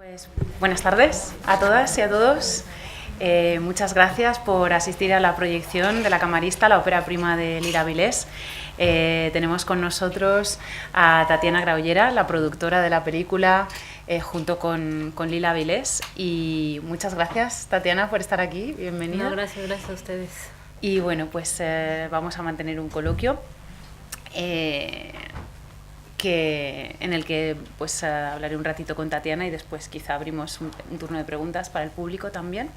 Pues buenas tardes a todas y a todos. Muchas gracias por asistir a la proyección de La Camarista, la ópera prima de Lila Vilés. Tenemos con nosotros a Tatiana Graullera, la productora de la película, junto con Lila Vilés. Y muchas gracias, Tatiana, por estar aquí. Bienvenida. No, gracias a ustedes. Y bueno, pues vamos a mantener un coloquio en el que pues hablaré un ratito con Tatiana y después quizá abrimos un turno de preguntas para el público también.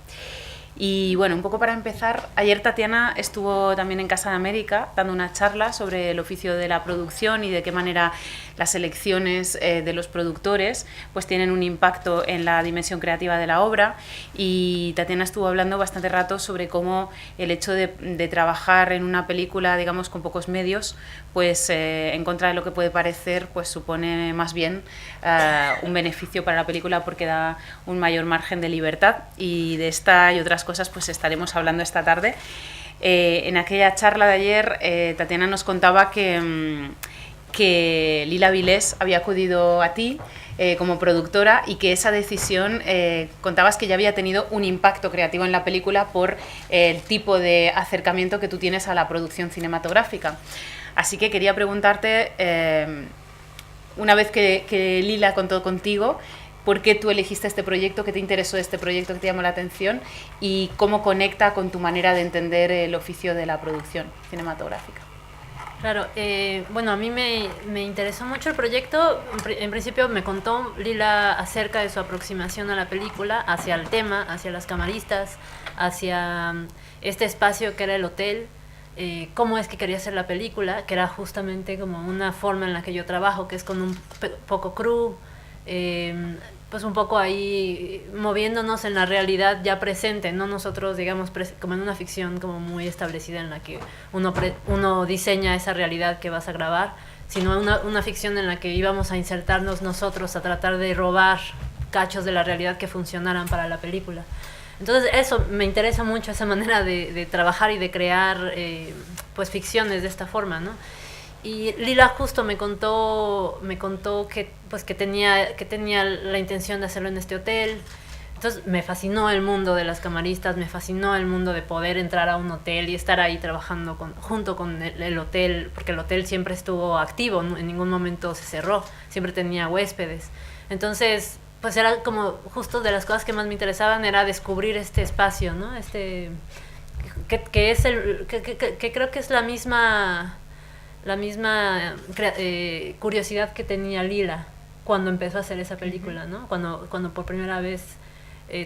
Y bueno, un poco para empezar, ayer Tatiana estuvo también en Casa de América dando una charla sobre el oficio de la producción y de qué manera las elecciones de los productores pues tienen un impacto en la dimensión creativa de la obra. Y Tatiana estuvo hablando bastante rato sobre cómo el hecho de trabajar en una película, digamos, con pocos medios, pues en contra de lo que puede parecer, pues supone más bien un beneficio para la película porque da un mayor margen de libertad. Y de esta y otras cosas pues estaremos hablando esta tarde. En aquella charla de ayer Tatiana nos contaba que Lila Vilés había acudido a ti como productora y que esa decisión contabas que ya había tenido un impacto creativo en la película por el tipo de acercamiento que tú tienes a la producción cinematográfica. Así que quería preguntarte, una vez que Lila contó contigo, ¿por qué tú elegiste este proyecto? ¿Qué te interesó de este proyecto? ¿Qué te llamó la atención? ¿Y cómo conecta con tu manera de entender el oficio de la producción cinematográfica? Claro, bueno, a mí me interesó mucho el proyecto. En principio me contó Lila acerca de su aproximación a la película, hacia el tema, hacia las camaristas, hacia este espacio que era el hotel, cómo es que quería hacer la película, que era justamente como una forma en la que yo trabajo, que es con un poco crew, pues un poco ahí moviéndonos en la realidad ya presente, no nosotros, digamos, como en una ficción como muy establecida en la que uno diseña esa realidad que vas a grabar, sino una ficción en la que íbamos a insertarnos nosotros a tratar de robar cachos de la realidad que funcionaran para la película. Entonces eso me interesa mucho, esa manera de trabajar y de crear pues ficciones de esta forma, ¿no? Y Lila justo me contó que pues que tenía la intención de hacerlo en este hotel. Entonces me fascinó el mundo de las camaristas, me fascinó el mundo de poder entrar a un hotel y estar ahí trabajando junto con el hotel, porque el hotel siempre estuvo activo, ¿no? En ningún momento se cerró, siempre tenía huéspedes. Entonces, pues era como justo de las cosas que más me interesaban era descubrir este espacio, ¿no? Que creo que es la misma curiosidad que tenía Lila cuando empezó a hacer esa película, ¿no? Cuando por primera vez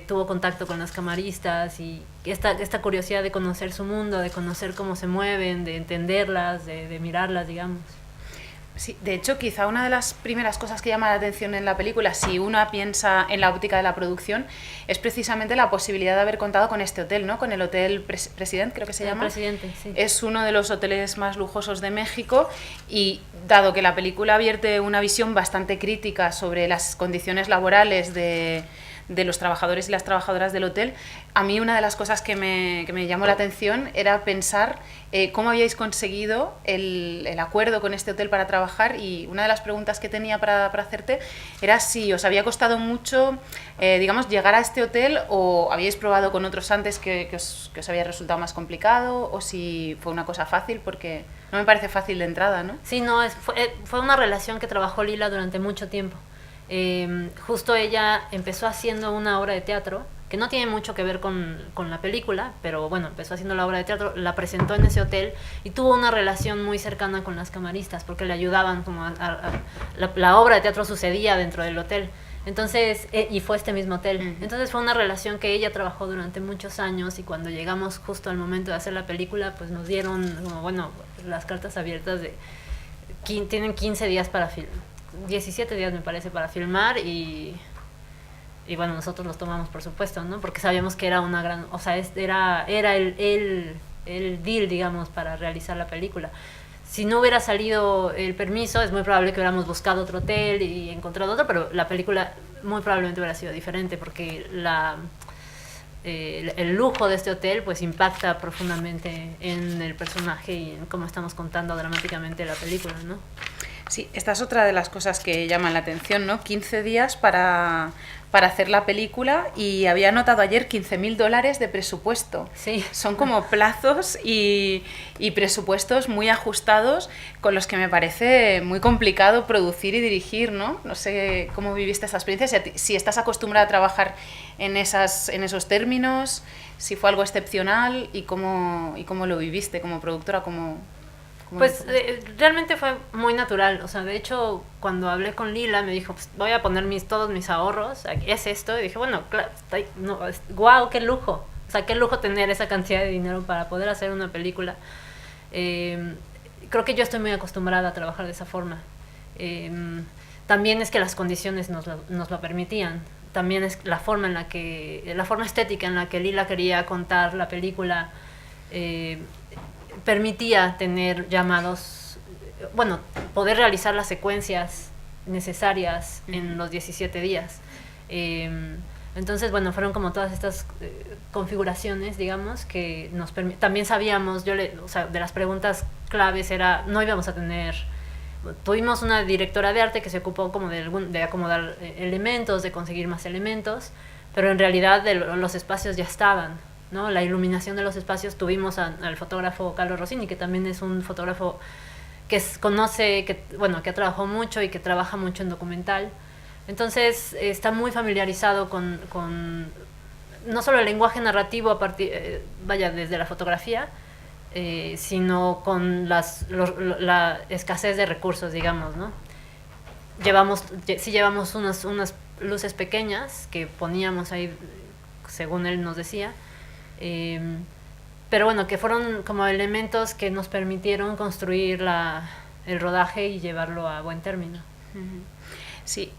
tuvo contacto con las camaristas y esta curiosidad de conocer su mundo, de conocer cómo se mueven, de entenderlas, de mirarlas, digamos. Sí, de hecho, quizá una de las primeras cosas que llama la atención en la película, si uno piensa en la óptica de la producción, es precisamente la posibilidad de haber contado con este hotel, ¿no? Con el Hotel President, creo que se llama. Presidente, sí. Es uno de los hoteles más lujosos de México y, dado que la película vierte una visión bastante crítica sobre las condiciones laborales de los trabajadores y las trabajadoras del hotel, a mí una de las cosas que me llamó la atención era pensar cómo habíais conseguido el acuerdo con este hotel para trabajar, y una de las preguntas que tenía para hacerte era si os había costado mucho, digamos, llegar a este hotel, o habíais probado con otros antes que os había resultado más complicado, o si fue una cosa fácil, porque no me parece fácil de entrada, ¿no? Sí, no, fue una relación que trabajó Lila durante mucho tiempo. Justo ella empezó haciendo una obra de teatro que no tiene mucho que ver con la película, pero bueno, empezó haciendo la obra de teatro, la presentó en ese hotel y tuvo una relación muy cercana con las camaristas porque le ayudaban como la obra de teatro sucedía dentro del hotel. Entonces, y fue este mismo hotel. Entonces fue una relación que ella trabajó durante muchos años, y cuando llegamos justo al momento de hacer la película, pues nos dieron como, bueno, las cartas abiertas de tienen 15 días para filmar, 17 días me parece para filmar, y bueno, nosotros los tomamos, por supuesto, ¿no? Porque sabíamos que era una gran, o sea, era el deal, digamos, para realizar la película. Si no hubiera salido el permiso, es muy probable que hubiéramos buscado otro hotel y encontrado otro, pero la película muy probablemente hubiera sido diferente, porque el lujo de este hotel pues impacta profundamente en el personaje y en cómo estamos contando dramáticamente la película, ¿no? Sí, esta es otra de las cosas que llaman la atención, ¿no? 15 días para hacer la película y había notado ayer $15.000 de presupuesto. Sí. Son como plazos y presupuestos muy ajustados con los que me parece muy complicado producir y dirigir, ¿no? No sé cómo viviste esa experiencia, si estás acostumbrada a trabajar en esos términos, si fue algo excepcional y cómo lo viviste como productora, Pues realmente fue muy natural, o sea, de hecho cuando hablé con Lila me dijo, pues, voy a poner todos mis ahorros, es esto, y dije, bueno, claro, wow, qué lujo, o sea, qué lujo tener esa cantidad de dinero para poder hacer una película. Creo que yo estoy muy acostumbrada a trabajar de esa forma. También es que las condiciones nos lo permitían, también es la forma estética en la que Lila quería contar la película, permitía tener llamados, bueno, poder realizar las secuencias necesarias en los 17 días. Entonces, bueno, fueron como todas estas configuraciones, digamos, que nos también sabíamos, o sea, de las preguntas claves era, no íbamos a tener, tuvimos una directora de arte que se ocupó como de acomodar elementos, de conseguir más elementos, pero en realidad los espacios ya estaban, ¿no? La iluminación de los espacios, tuvimos al fotógrafo Carlos Rossini, que también es un fotógrafo que conoce, que ha trabajado mucho y que trabaja mucho en documental. Entonces está muy familiarizado con no solo el lenguaje narrativo desde la fotografía, sino con la escasez de recursos, digamos, ¿no? Llevamos unas luces pequeñas que poníamos ahí, según él nos decía, pero bueno, que fueron como elementos que nos permitieron construir el rodaje y llevarlo a buen término. Sí,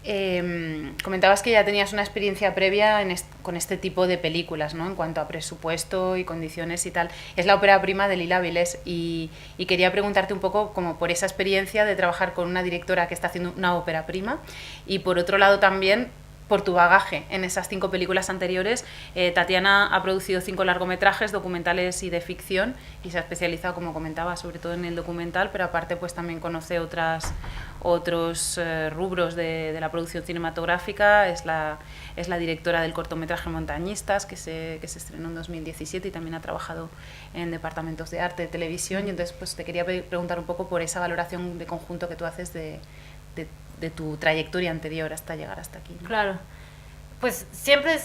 comentabas que ya tenías una experiencia previa con este tipo de películas, ¿no? En cuanto a presupuesto y condiciones y tal. Es la ópera prima de Lila Vilés y quería preguntarte un poco como por esa experiencia de trabajar con una directora que está haciendo una ópera prima y por otro lado también por tu bagaje en esas 5 películas anteriores. Tatiana ha producido 5 largometrajes, documentales y de ficción, y se ha especializado, como comentaba, sobre todo en el documental, pero aparte pues también conoce otros rubros de la producción cinematográfica. Es la directora del cortometraje Montañistas, que se estrenó en 2017 y también ha trabajado en departamentos de arte, de televisión, y entonces pues te quería preguntar un poco por esa valoración de conjunto que tú haces de tu trayectoria anterior hasta llegar hasta aquí, ¿no? Claro, pues siempre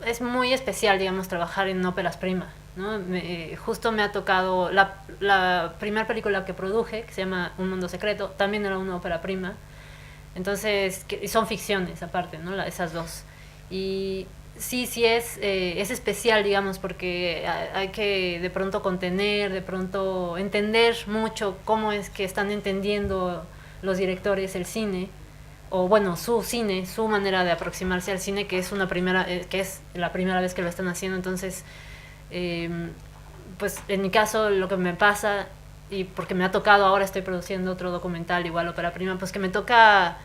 es muy especial, digamos, trabajar en óperas prima, ¿no? Justo me ha tocado la primera película que produje, que se llama Un Mundo Secreto, también era una ópera prima, entonces son ficciones aparte, ¿no? Esas dos, y sí es especial, digamos, porque hay que de pronto contener, de pronto entender mucho cómo es que están entendiendo los directores el cine, o bueno, su cine, su manera de aproximarse al cine, que es la primera vez que lo están haciendo. Entonces, pues en mi caso lo que me pasa, y porque me ha tocado, ahora estoy produciendo otro documental igual ópera prima, pues que me toca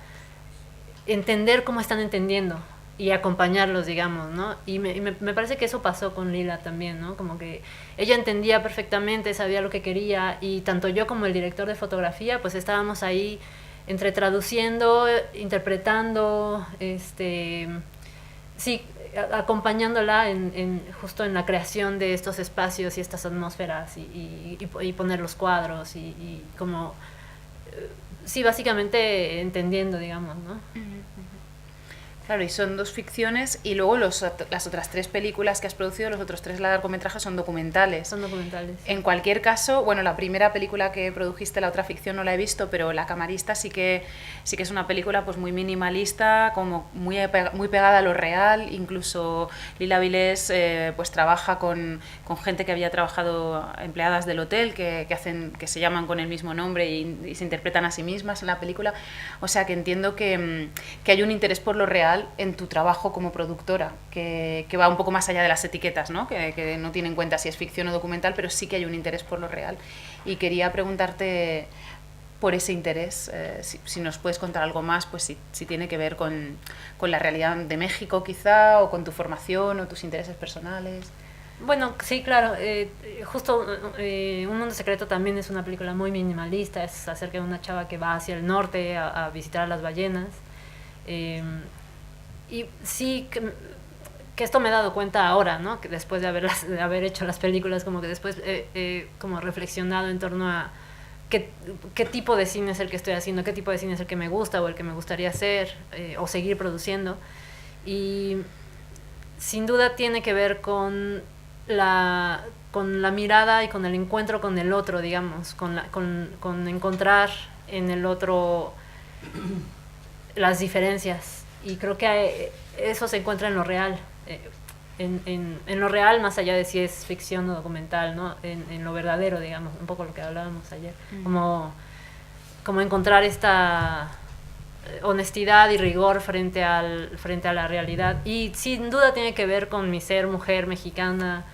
entender cómo están entendiendo y acompañarlos, digamos, ¿no? Y me parece que eso pasó con Lila también, ¿no? Como que ella entendía perfectamente, sabía lo que quería, y tanto yo como el director de fotografía, pues estábamos ahí entre traduciendo, interpretando, sí, acompañándola justo en la creación de estos espacios y estas atmósferas y poner los cuadros y como, sí, básicamente entendiendo, digamos, ¿no? Claro, y son 2 ficciones y luego las otras 3 películas que has producido, los otros 3 largometrajes son documentales. Son documentales. En cualquier caso, bueno, la primera película que produjiste, la otra ficción no la he visto, pero La Camarista sí que es una película pues muy minimalista, como muy pegada a lo real. Incluso Lila Vilés pues trabaja con gente que había trabajado, empleadas del hotel, que se llaman con el mismo nombre y se interpretan a sí mismas en la película. O sea que entiendo que hay un interés por lo real en tu trabajo como productora, que va un poco más allá de las etiquetas, ¿no? Que no tiene en cuenta si es ficción o documental, pero sí que hay un interés por lo real. Y quería preguntarte por ese interés, si nos puedes contar algo más, pues si tiene que ver con la realidad de México quizá, o con tu formación o tus intereses personales. Bueno, sí, claro. Justo Un Mundo Secreto también es una película muy minimalista. Es acerca de una chava que va hacia el norte a visitar a las ballenas. Eh, y sí, que esto me he dado cuenta ahora, ¿no? Que después de haber hecho las películas, como que después como reflexionado en torno a qué tipo de cine es el que estoy haciendo, qué tipo de cine es el que me gusta o el que me gustaría hacer o seguir produciendo. Y sin duda tiene que ver con la mirada y con el encuentro con el otro, digamos, con encontrar en el otro las diferencias. Y creo que eso se encuentra en lo real. En lo real, más allá de si es ficción o documental, ¿no? En lo verdadero, digamos, un poco lo que hablábamos ayer. Como encontrar esta honestidad y rigor frente a la realidad. Y sin duda tiene que ver con mi ser mujer mexicana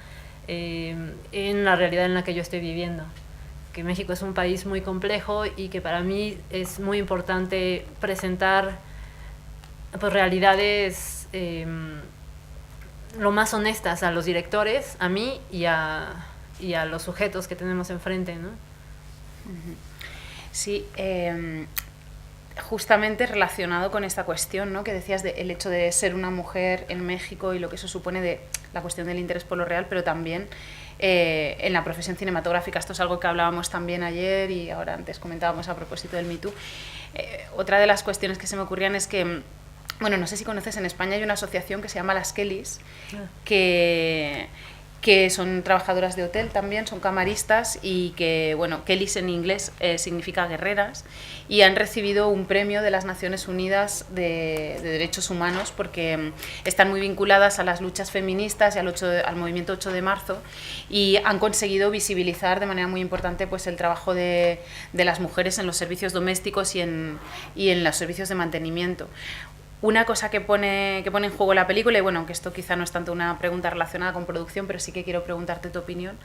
en la realidad en la que yo estoy viviendo. Que México es un país muy complejo y que para mí es muy importante presentar pues realidades lo más honestas a los directores, a mí y a los sujetos que tenemos enfrente, ¿no? Sí, justamente relacionado con esta cuestión, ¿no? Que decías del hecho de ser una mujer en México y lo que eso supone de la cuestión del interés por lo real, pero también en la profesión cinematográfica. Esto es algo que hablábamos también ayer y ahora antes comentábamos a propósito del Me Too. Otra de las cuestiones que se me ocurrían es que, bueno, no sé si conoces, en España hay una asociación que se llama Las Kellys, que son trabajadoras de hotel también, son camaristas y que, bueno, Kellys en inglés significa guerreras, y han recibido un premio de las Naciones Unidas de Derechos Humanos porque están muy vinculadas a las luchas feministas y al movimiento 8 de marzo, y han conseguido visibilizar de manera muy importante pues el trabajo de las mujeres en los servicios domésticos y en los servicios de mantenimiento. Una cosa que pone en juego la película, y bueno, aunque esto quizá no es tanto una pregunta relacionada con producción, pero sí que quiero preguntarte tu opinión,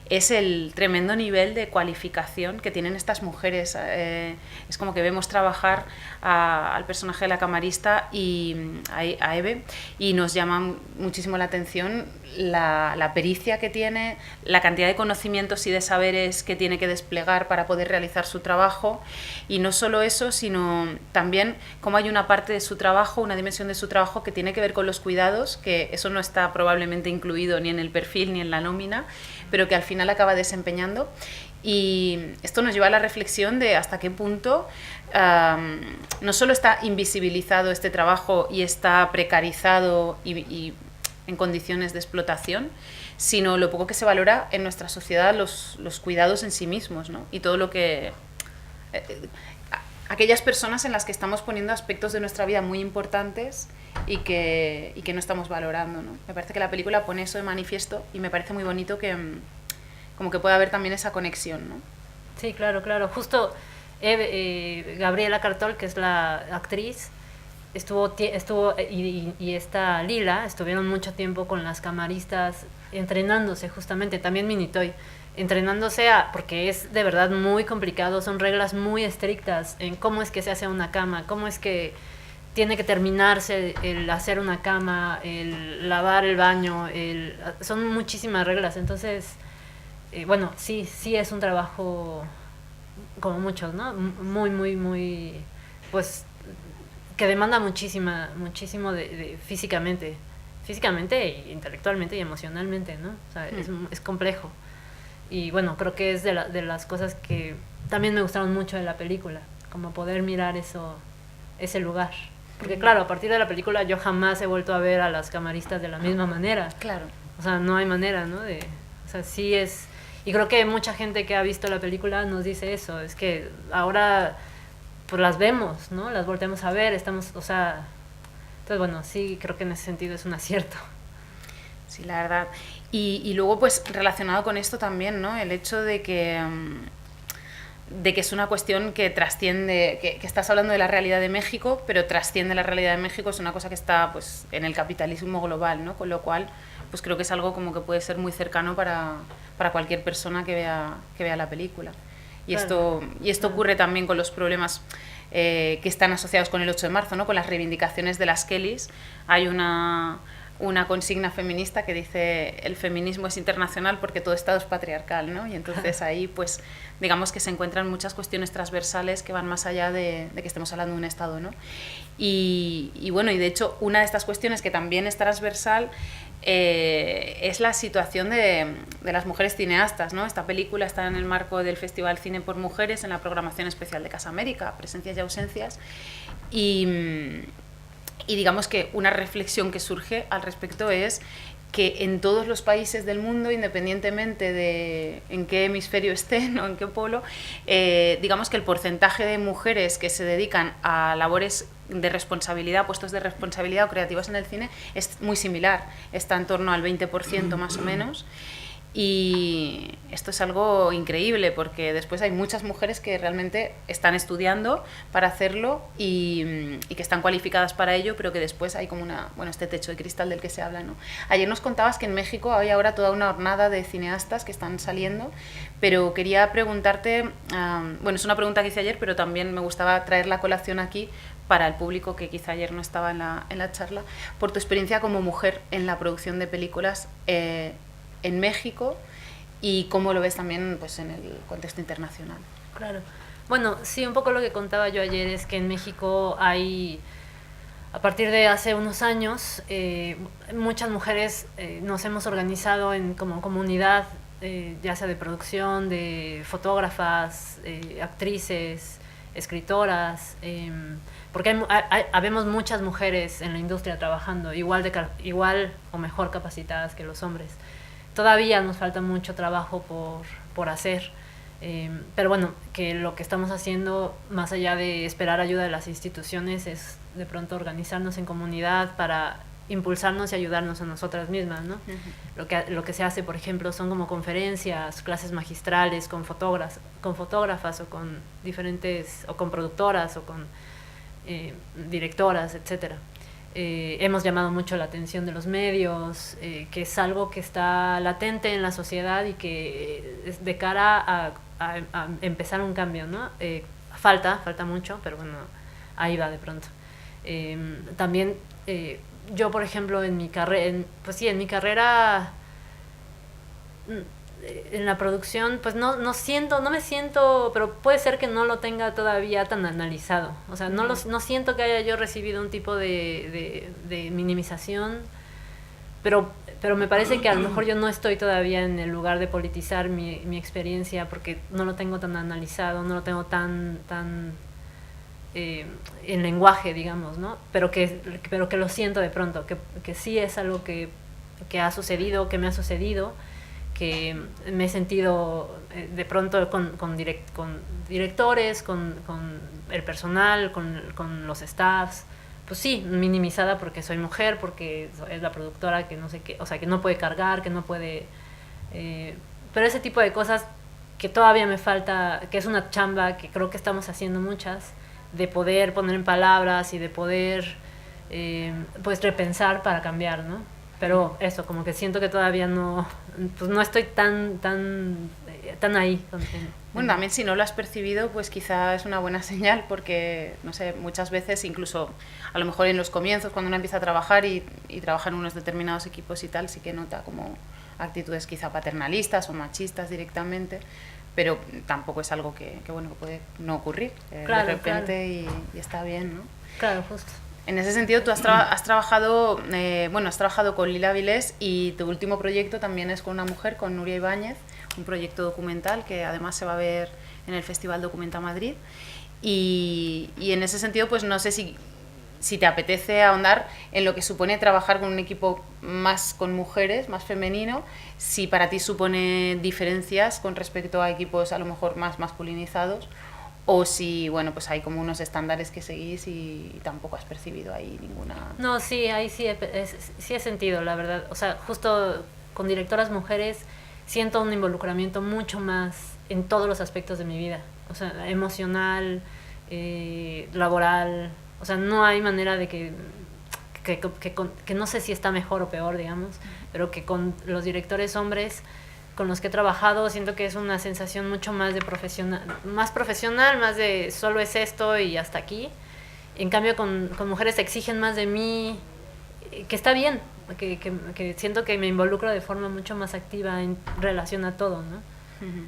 es el tremendo nivel de cualificación que tienen estas mujeres. Es como que vemos trabajar al personaje de la camarista y a Eve, y nos llama muchísimo la atención la pericia que tiene, la cantidad de conocimientos y de saberes que tiene que desplegar para poder realizar su trabajo. Y no solo eso, sino también cómo hay una parte de su trabajo, una dimensión de su trabajo que tiene que ver con los cuidados, que eso no está probablemente incluido ni en el perfil ni en la nómina, pero que al final acaba desempeñando. Y esto nos lleva a la reflexión de hasta qué punto no solo está invisibilizado este trabajo y está precarizado y en condiciones de explotación, sino lo poco que se valora en nuestra sociedad los cuidados en sí mismos, ¿no? Y todo lo que... aquellas personas en las que estamos poniendo aspectos de nuestra vida muy importantes y que no estamos valorando, ¿no? Me parece que la película pone eso de manifiesto y me parece muy bonito que como que pueda haber también esa conexión, ¿no? Sí, claro, claro. Justo Gabriela Cartol, que es la actriz, estuvo y esta Lila estuvieron mucho tiempo con las camaristas entrenándose justamente, también Minitoy, entrenándose porque es de verdad muy complicado, son reglas muy estrictas en cómo es que se hace una cama, cómo es que tiene que terminarse el hacer una cama, el lavar el baño, son muchísimas reglas. Entonces bueno, sí es un trabajo como muchos, ¿no? Muy pues que demanda muchísimo físicamente, intelectualmente y emocionalmente, ¿no? O sea, es complejo. Y bueno, creo que es de las cosas que también me gustaron mucho de la película, como poder mirar ese lugar. Porque claro, a partir de la película yo jamás he vuelto a ver a las camaristas de la misma manera. Claro. O sea, no hay manera, ¿no? O sea, sí es... Y creo que mucha gente que ha visto la película nos dice eso, es que ahora pues las vemos, ¿no? Las volteamos a ver, estamos, o sea... Entonces, bueno, sí, creo que en ese sentido es un acierto. Sí, la verdad. Y luego, pues, relacionado con esto también, ¿no? El hecho de que es una cuestión que trasciende, que estás hablando de la realidad de México, pero trasciende la realidad de México, es una cosa que está, pues, en el capitalismo global, ¿no? Con lo cual, pues creo que es algo como que puede ser muy cercano para cualquier persona que vea la película. Y claro. Esto ocurre también con los problemas que están asociados con el 8 de marzo, ¿no? Con las reivindicaciones de las Kellys. Hay una una consigna feminista que dice el feminismo es internacional porque todo Estado es patriarcal, ¿no? Y entonces ahí, pues, digamos que se encuentran muchas cuestiones transversales que van más allá de que estemos hablando de un Estado, ¿no? Y bueno, y de hecho, una de estas cuestiones que también es transversal es la situación de las mujeres cineastas, ¿no? Esta película está en el marco del Festival Cine por Mujeres en la programación especial de Casa América, Presencias y Ausencias, y digamos que una reflexión que surge al respecto es que en todos los países del mundo, independientemente de en qué hemisferio estén o en qué polo, digamos que el porcentaje de mujeres que se dedican a labores de responsabilidad, puestos de responsabilidad o creativos en el cine, es muy similar, está en torno al 20% más o menos. Y esto es algo increíble porque después hay muchas mujeres que realmente están estudiando para hacerlo y que están cualificadas para ello, pero que después hay como este techo de cristal del que se habla, ¿no? Ayer nos contabas que en México hay ahora toda una hornada de cineastas que están saliendo, pero quería preguntarte, bueno, es una pregunta que hice ayer, pero también me gustaba traer la colación aquí para el público que quizá ayer no estaba en la charla, por tu experiencia como mujer en la producción de películas en México y cómo lo ves también pues, en el contexto internacional. Claro. Bueno, sí, un poco lo que contaba yo ayer es que en México hay, a partir de hace unos años, muchas mujeres nos hemos organizado como comunidad, ya sea de producción, de fotógrafas, actrices, escritoras, porque habemos muchas mujeres en la industria trabajando, igual o mejor capacitadas que los hombres. Todavía nos falta mucho trabajo por hacer, pero bueno, que lo que estamos haciendo, más allá de esperar ayuda de las instituciones, es de pronto organizarnos en comunidad para impulsarnos y ayudarnos a nosotras mismas, ¿no? Uh-huh. Lo que se hace, por ejemplo, son como conferencias, clases magistrales con fotógrafas o con diferentes, o con productoras o con directoras, etcétera. Hemos llamado mucho la atención de los medios, que es algo que está latente en la sociedad y que es de cara a empezar un cambio, ¿no? Falta mucho, pero bueno, ahí va de pronto. También yo, por ejemplo, en mi carrera en la producción, pues no me siento, pero puede ser que no lo tenga todavía tan analizado. O sea, no siento que haya yo recibido un tipo de minimización, pero me parece que a lo mejor yo no estoy todavía en el lugar de politizar mi experiencia porque no lo tengo tan analizado, no lo tengo tan en lenguaje, digamos, ¿no? Pero que lo siento de pronto, que sí es algo que ha sucedido, que me ha sucedido, que me he sentido de pronto con directores, con el personal, con los staffs, pues sí, minimizada porque soy mujer, porque es la productora que no sé qué, o sea, que no puede cargar, que no puede... pero ese tipo de cosas que todavía me falta, que es una chamba que creo que estamos haciendo muchas, de poder poner en palabras y de poder pues repensar para cambiar, ¿no? Pero eso, como que siento que todavía no estoy tan ahí. Bueno, también si no lo has percibido, pues quizá es una buena señal porque, no sé, muchas veces, incluso a lo mejor en los comienzos, cuando uno empieza a trabajar y trabaja en unos determinados equipos y tal, sí que nota como actitudes quizá paternalistas o machistas directamente, pero tampoco es algo que puede no ocurrir claro, de repente claro. y está bien, ¿no? Claro, justo. En ese sentido, tú has trabajado con Lila Vilés y tu último proyecto también es con una mujer, con Nuria Ibáñez, un proyecto documental que además se va a ver en el Festival Documenta Madrid. Y en ese sentido, pues no sé si te apetece ahondar en lo que supone trabajar con un equipo más con mujeres, más femenino, si para ti supone diferencias con respecto a equipos a lo mejor más masculinizados, o si, bueno, pues hay como unos estándares que seguís y tampoco has percibido ahí ninguna... No, sí, ahí sí he sentido, la verdad. O sea, justo con directoras mujeres siento un involucramiento mucho más en todos los aspectos de mi vida. O sea, emocional, laboral. O sea, no hay manera de que no sé si está mejor o peor, digamos, pero que con los directores hombres con los que he trabajado siento que es una sensación mucho más de más profesional, más de solo es esto y hasta aquí. En cambio con mujeres exigen más de mí, que está bien, que siento que me involucro de forma mucho más activa en relación a todo, ¿no? Ujú.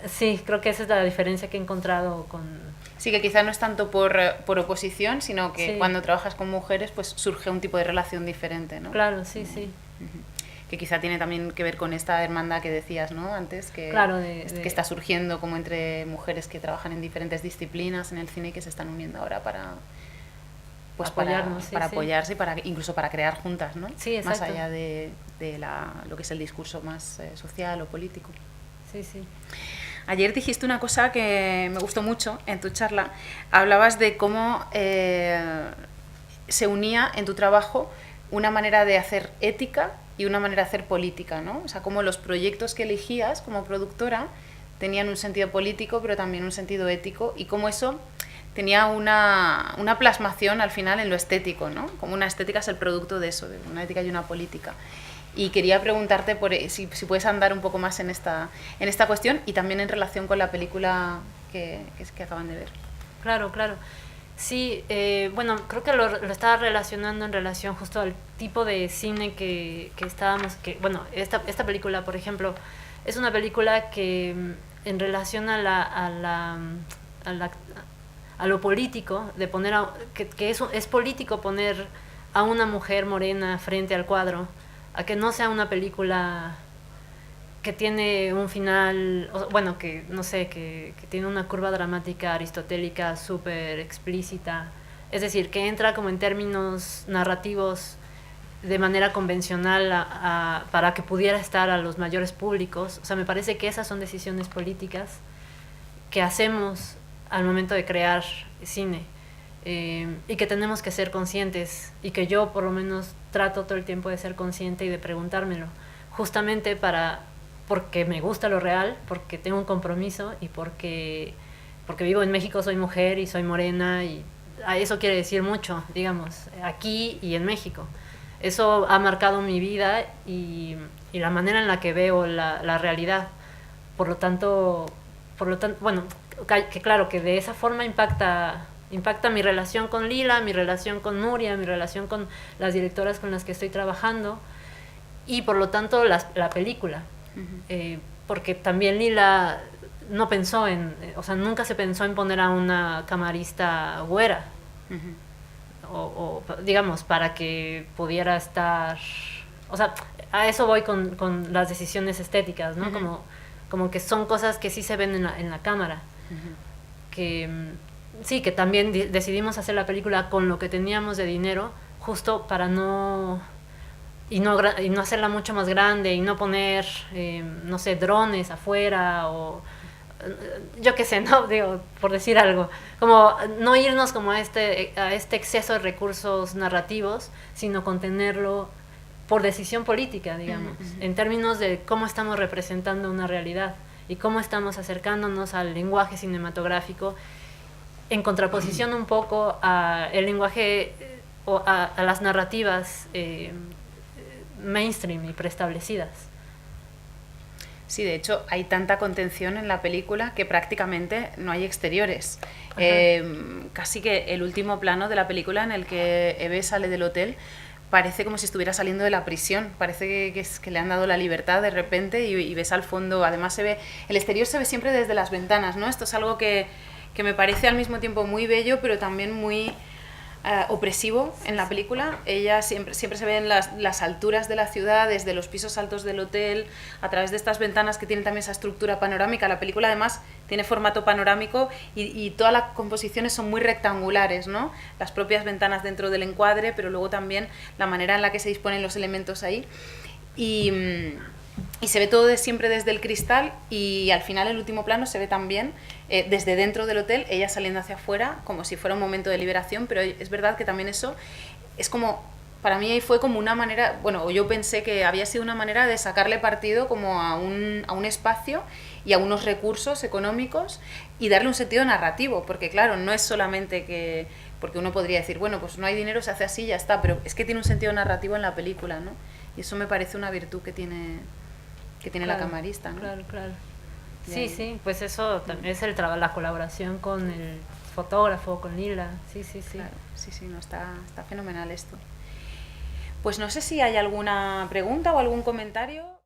Sí, creo que esa es la diferencia que he encontrado con... Sí, que quizá no es tanto por oposición, sino que Sí. cuando trabajas con mujeres pues surge un tipo de relación diferente, ¿no? Claro, sí, sí. Ujú. Que quizá tiene también que ver con esta hermandad que decías, ¿no? Antes, que, Claro, que está surgiendo como entre mujeres que trabajan en diferentes disciplinas en el cine y que se están uniendo ahora para pues apoyarnos, para sí. apoyarse y para incluso para crear juntas, ¿no? Sí, exacto. Más allá de lo que es el discurso más social o político. Sí, sí. Ayer dijiste una cosa que me gustó mucho en tu charla. Hablabas de cómo se unía en tu trabajo una manera de hacer ética y una manera de hacer política, ¿no? O sea, cómo los proyectos que elegías como productora tenían un sentido político, pero también un sentido ético, y cómo eso tenía una plasmación al final en lo estético, ¿no? Como una estética es el producto de eso, de una ética y una política. Y quería preguntarte si puedes andar un poco más en esta cuestión y también en relación con la película que acaban de ver. Claro, claro. Sí, bueno, creo que lo estaba relacionando en relación justo al tipo de cine que estábamos, bueno, esta película, por ejemplo, es una película que en relación a lo político, de poner que es político poner a una mujer morena frente al cuadro, a que no sea una película que tiene un final, bueno, que no sé, que tiene una curva dramática aristotélica súper explícita, es decir, que entra como en términos narrativos de manera convencional para que pudiera estar a los mayores públicos. O sea, me parece que esas son decisiones políticas que hacemos al momento de crear cine, y que tenemos que ser conscientes, y que yo por lo menos trato todo el tiempo de ser consciente y de preguntármelo, justamente porque me gusta lo real, porque tengo un compromiso y porque vivo en México, soy mujer y soy morena, y eso quiere decir mucho, digamos, aquí y en México. Eso ha marcado mi vida y la manera en la que veo la realidad. Por lo tanto, bueno, que claro, que de esa forma impacta mi relación con Lila, mi relación con Nuria, mi relación con las directoras con las que estoy trabajando, y por lo tanto la película. Uh-huh. Porque también Lila no pensó o sea, nunca se pensó en poner a una camarista güera. Uh-huh. O digamos, para que pudiera estar... O sea, a eso voy con las decisiones estéticas, ¿no? Uh-huh. Como que son cosas que sí se ven en la cámara. Uh-huh. Que sí, que también decidimos hacer la película con lo que teníamos de dinero, justo para no hacerla mucho más grande y no poner, no sé, drones afuera o yo qué sé, no digo, por decir algo, como no irnos como a este exceso de recursos narrativos, sino contenerlo por decisión política, digamos, uh-huh. En términos de cómo estamos representando una realidad y cómo estamos acercándonos al lenguaje cinematográfico, en contraposición un poco al lenguaje o a las narrativas mainstream y preestablecidas. Sí, de hecho hay tanta contención en la película que prácticamente no hay exteriores. Casi que el último plano de la película en el que Eve sale del hotel parece como si estuviera saliendo de la prisión, parece que le han dado la libertad de repente y ves al fondo, además el exterior se ve siempre desde las ventanas, ¿no? Esto es algo que me parece al mismo tiempo muy bello, pero también muy opresivo en la película. Ella siempre se ve en las alturas de la ciudad, desde los pisos altos del hotel, a través de estas ventanas que tienen también esa estructura panorámica. La película además tiene formato panorámico y todas las composiciones son muy rectangulares, ¿no? Las propias ventanas dentro del encuadre, pero luego también la manera en la que se disponen los elementos ahí. Y se ve todo siempre desde el cristal, y al final el último plano se ve también desde dentro del hotel, ella saliendo hacia afuera como si fuera un momento de liberación, pero es verdad que también eso es como, para mí fue como una manera, bueno, yo pensé que había sido una manera de sacarle partido como a un espacio y a unos recursos económicos y darle un sentido narrativo, porque claro, no es solamente porque uno podría decir, bueno, pues no hay dinero, se hace así y ya está, pero es que tiene un sentido narrativo en la película, ¿no? Y eso me parece una virtud que tiene claro, la camarista, ¿no? Claro, claro. Sí, sí, pues eso también es la colaboración con el fotógrafo, con Lila, sí. Claro, sí, no, está fenomenal esto. Pues no sé si hay alguna pregunta o algún comentario.